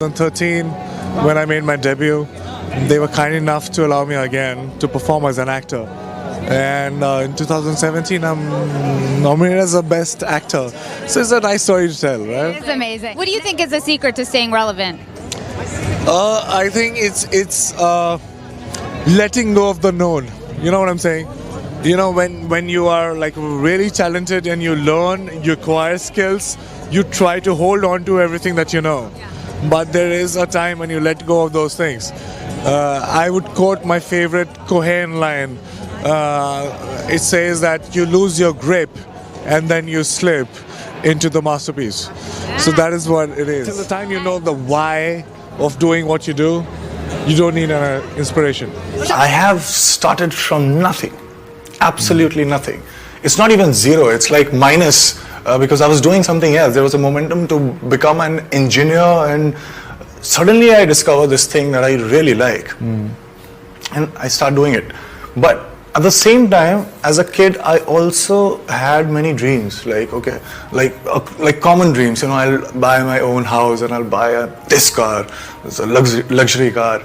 2013, when I made my debut, they were kind enough to allow me again to perform as an actor. And in 2017, I'm nominated as a Best Actor. So it's a nice story to tell, right? It's amazing. What do you think is the secret to staying relevant? I think it's letting go of the known. You know what I'm saying? You know, when you are like really talented and you learn, you acquire skills, you try to hold on to everything that you know. But there is a time when you let go of those things. I would quote my favorite Cohen line. It says that you lose your grip and then you slip into the masterpiece. So that is what it is. Till the time you know the why of doing what you do, you don't need an inspiration. I have started from nothing, absolutely nothing. It's not even zero, it's like minus, because I was doing something else. There was a momentum to become an engineer, and suddenly I discovered this thing that I really like. And I start doing it. But at the same time, as a kid, I also had many dreams, like common dreams. You know, I'll buy my own house and I'll buy this car, it's a luxury car.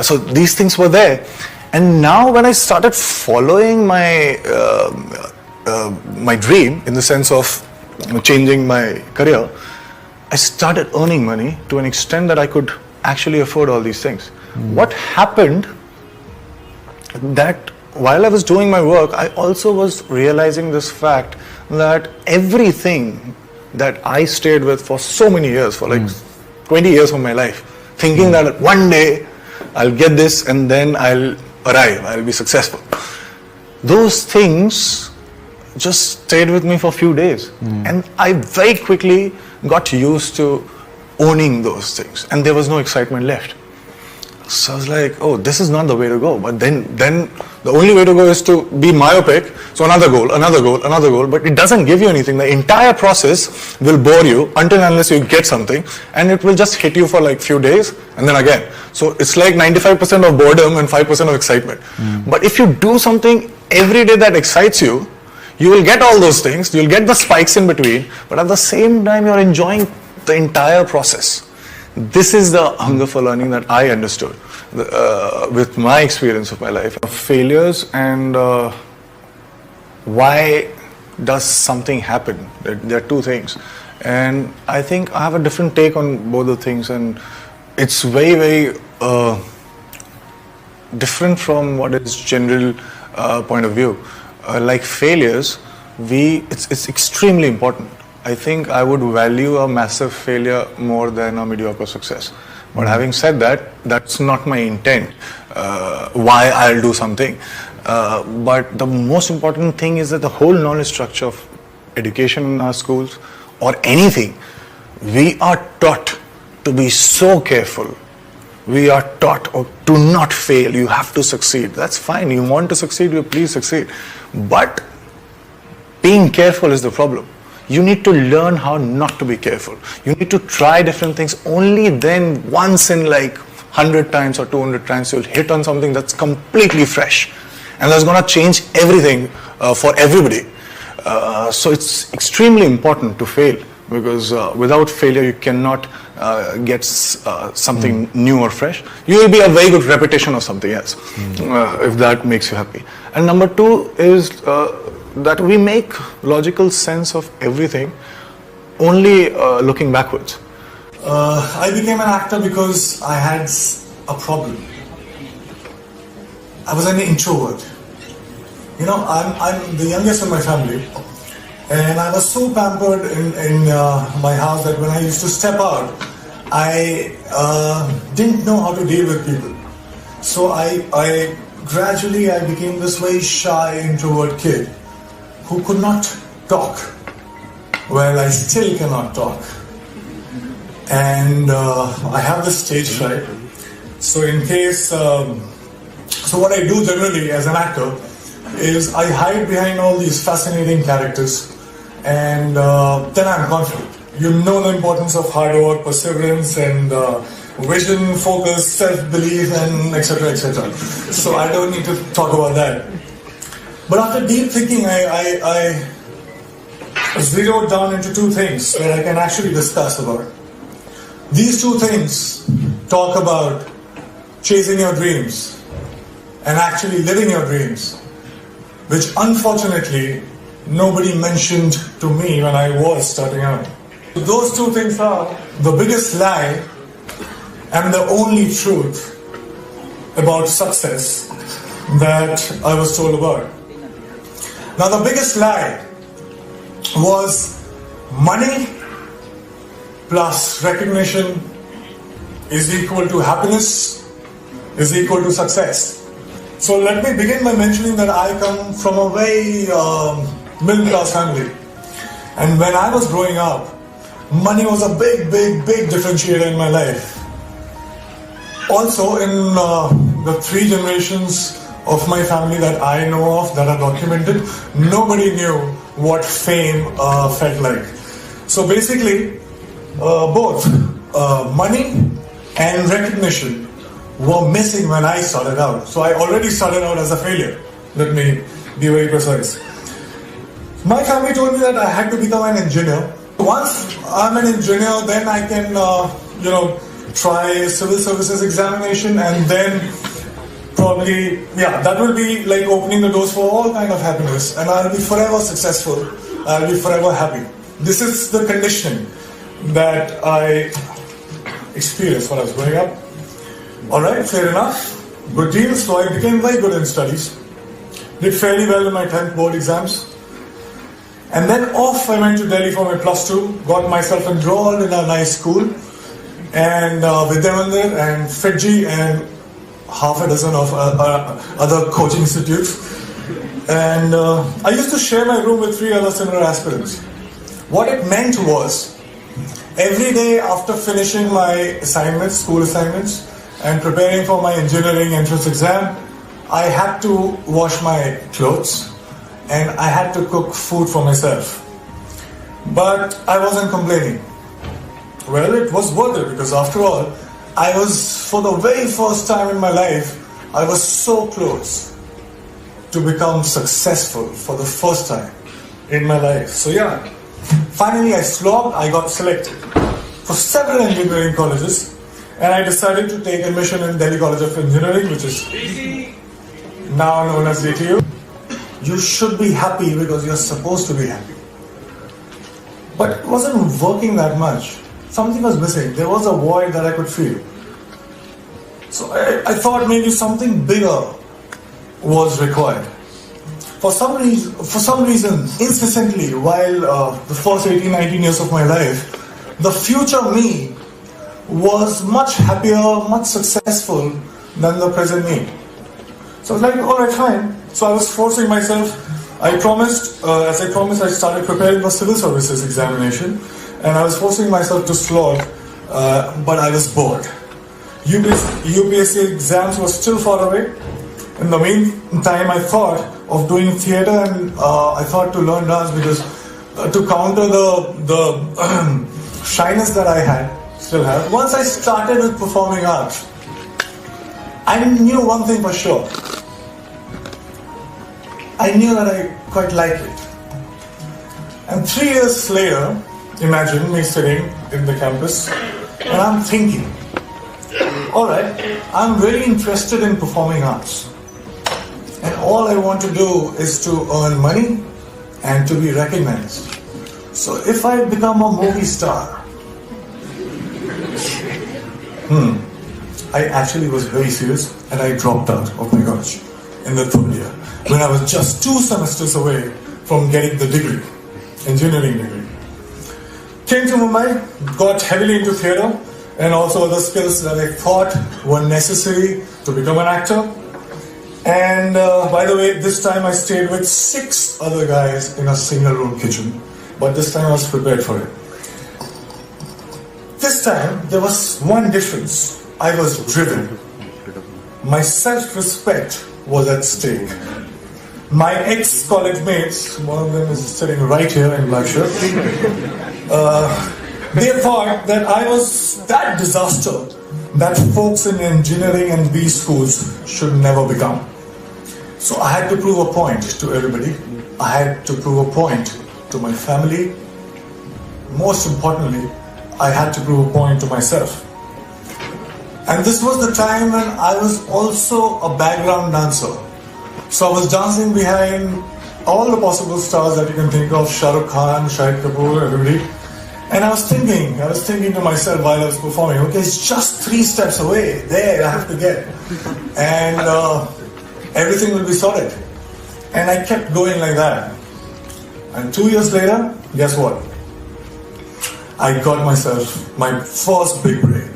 So these things were there. And now when I started following my my dream, in the sense of changing my career, I started earning money to an extent that I could actually afford all these things. What happened that while I was doing my work, I also was realizing this fact that everything that I stayed with for so many years, for like 20 years of my life, thinking that one day I'll get this and then I'll arrive, I'll be successful. Those things just stayed with me for a few days. And I very quickly got used to owning those things, and there was no excitement left. So I was like, oh, this is not the way to go. But then the only way to go is to be myopic. So another goal, another goal, another goal. But it doesn't give you anything. The entire process will bore you until unless you get something. And it will just hit you for like few days and then again. So it's like 95% of boredom and 5% of excitement. But if you do something every day that excites you, you will get all those things. You'll get the spikes in between. But at the same time, you're enjoying the entire process. This is the hunger for learning that I understood with my experience of my life. Failures and why does something happen? There are two things. And I think I have a different take on both the things. And it's very, very different from what is general point of view. Like failures, it's extremely important. I think I would value a massive failure more than a mediocre success. But having said that, that's not my intent, why I'll do something. But the most important thing is that the whole knowledge structure of education in our schools or anything, we are taught to be so careful. We are taught to not fail, you have to succeed. That's fine, you want to succeed, you please succeed. But being careful is the problem. You need to learn how not to be careful. You need to try different things. Only then, once in like 100 times or 200 times, you'll hit on something that's completely fresh. And that's going to change everything for everybody. So it's extremely important to fail, because without failure, you cannot get something new or fresh. You will be a very good repetition of something else, if that makes you happy. And number two is that we make logical sense of everything only looking backwards. I became an actor because I had a problem. I was an introvert. You know, I'm the youngest in my family, and I was so pampered in my house that when I used to step out, I didn't know how to deal with people. So I gradually became this very shy introvert kid who could not talk. Well, I still cannot talk. And I have this stage fright. So in case, so what I do generally as an actor is I hide behind all these fascinating characters, and then I'm confident. You know the importance of hard work, perseverance, and vision, focus, self-belief, and etc., etc. So I don't need to talk about that. But after deep thinking, I zeroed down into two things that I can actually discuss about. These two things talk about chasing your dreams and actually living your dreams, which unfortunately nobody mentioned to me when I was starting out. Those two things are the biggest lie and the only truth about success that I was told about. Now, the biggest lie was money plus recognition is equal to happiness, is equal to success. So let me begin by mentioning that I come from a very middle class family. And when I was growing up, money was a big differentiator in my life. Also, in the 3 generations of my family that I know of, that are documented, nobody knew what fame felt like. So basically, both money and recognition were missing when I started out. So I already started out as a failure. Let me be very precise. My family told me that I had to become an engineer. Once I'm an engineer, then I can, try civil services examination, and then probably, that will be like opening the doors for all kind of happiness, and I'll be forever successful. I'll be forever happy. This is the conditioning that I experienced when I was growing up. Alright, fair enough. Good deal. So I became very good in studies. Did fairly well in my 10th board exams. And then off I went to Delhi for my +2, got myself enrolled in a nice school, and Vidyamandir and Fiji and half a dozen of other coaching institutes. And I used to share my room with 3 other similar aspirants. What it meant was, every day after finishing my assignments, school assignments, and preparing for my engineering entrance exam, I had to wash my clothes and I had to cook food for myself. But I wasn't complaining. Well, it was worth it, because after all, I was, for the very first time in my life, I was so close to become successful for the first time in my life. So yeah, finally I slogged, I got selected for several engineering colleges, and I decided to take admission in Delhi College of Engineering, which is now known as DTU. You should be happy because you're supposed to be happy. But it wasn't working that much. Something was missing. There was a void that I could feel. So I thought maybe something bigger was required. For some reason, incessantly, while the first 18, 19 years of my life, the future me was much happier, much successful than the present me. So I was like, alright, fine. So I was forcing myself. I promised, I started preparing for civil services examination, and I was forcing myself to slog, but I was bored. UPSC exams were still far away. In the meantime, I thought of doing theatre, and I thought to learn dance, because to counter the shyness that I still have. Once I started with performing arts, I knew one thing for sure. I knew that I quite liked it. And 3 years later, imagine me sitting in the campus, and I'm thinking, alright, I'm really interested in performing arts. And all I want to do is to earn money and to be recognized. So if I become a movie star, I actually was very serious, and I dropped out of my college in the 3rd year, when I was just 2 semesters away from getting the degree, engineering degree. Came to Mumbai, got heavily into theatre and also other skills that I thought were necessary to become an actor. And by the way, this time I stayed with 6 other guys in a single room kitchen, but this time I was prepared for it. This time there was one difference. I was driven. My self-respect was at stake. My ex-college mates, one of them is sitting right here in black shirt, they thought that I was that disaster that folks in engineering and B schools should never become. So I had to prove a point to everybody. I had to prove a point to my family. Most importantly, I had to prove a point to myself. And this was the time when I was also a background dancer. So I was dancing behind all the possible stars that you can think of, Shah Rukh Khan, Shahid Kapoor, everybody. And I was thinking to myself while I was performing, okay, it's just 3 steps away. There, I have to get. And everything will be sorted. And I kept going like that. And 2 years later, guess what? I got myself my first big break.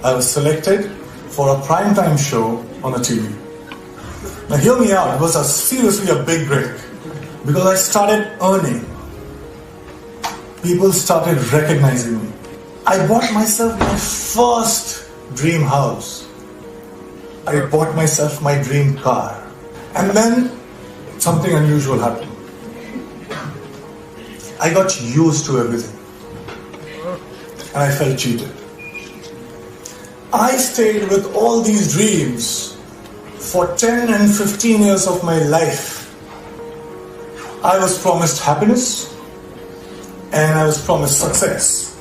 I was selected for a primetime show on the TV. Now hear me out, it was seriously a big break. Because I started earning. People started recognizing me. I bought myself my first dream house. I bought myself my dream car. And then something unusual happened. I got used to everything. And I felt cheated. I stayed with all these dreams for 10 and 15 years of my life. I was promised happiness and I was promised success.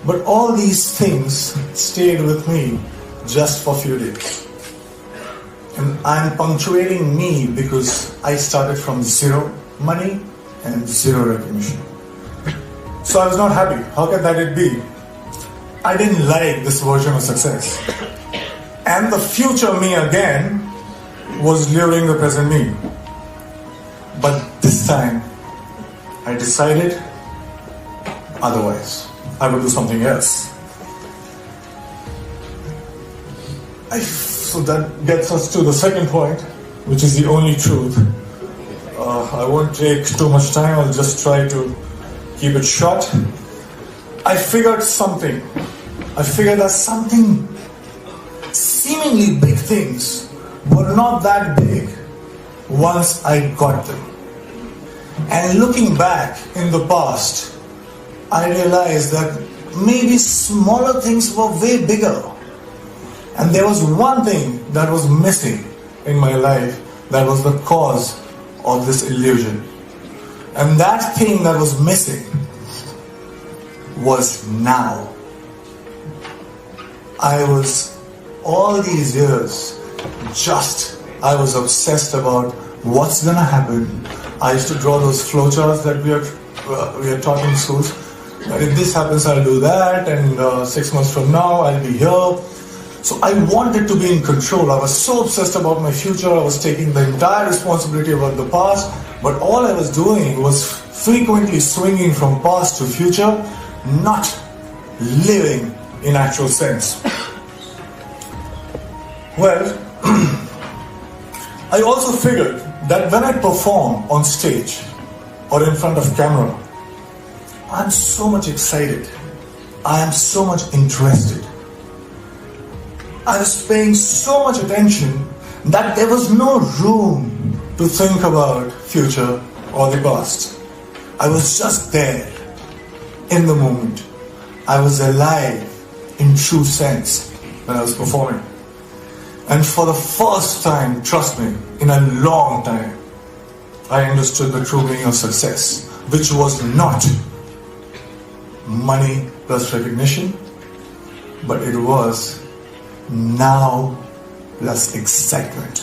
But all these things stayed with me just for a few days. And I'm punctuating me because I started from zero money and zero recognition. So I was not happy. How can that it be? I didn't like this version of success. And the future me again was luring the present me. But this time, I decided otherwise. I would do something else. So that gets us to the second point, which is the only truth. I won't take too much time, I'll just try to keep it short. I figured something. I figured that something, seemingly big things, were not that big once I got them. And looking back in the past, I realized that maybe smaller things were way bigger. And there was one thing that was missing in my life that was the cause of this illusion. And that thing that was missing was now. I was, all these years, I was obsessed about what's gonna happen. I used to draw those flowcharts that we are taught in schools. If this happens, I'll do that, and 6 months from now, I'll be here. So I wanted to be in control. I was so obsessed about my future. I was taking the entire responsibility about the past, but all I was doing was frequently swinging from past to future, not living in actual sense. Well, I also figured that when I perform on stage or in front of camera, I'm so much excited. I am so much interested. I was paying so much attention that there was no room to think about future or the past. I was just there, in the moment. I was alive in true sense when I was performing. And for the first time, trust me, in a long time, I understood the true meaning of success, which was not money plus recognition, but it was now plus excitement.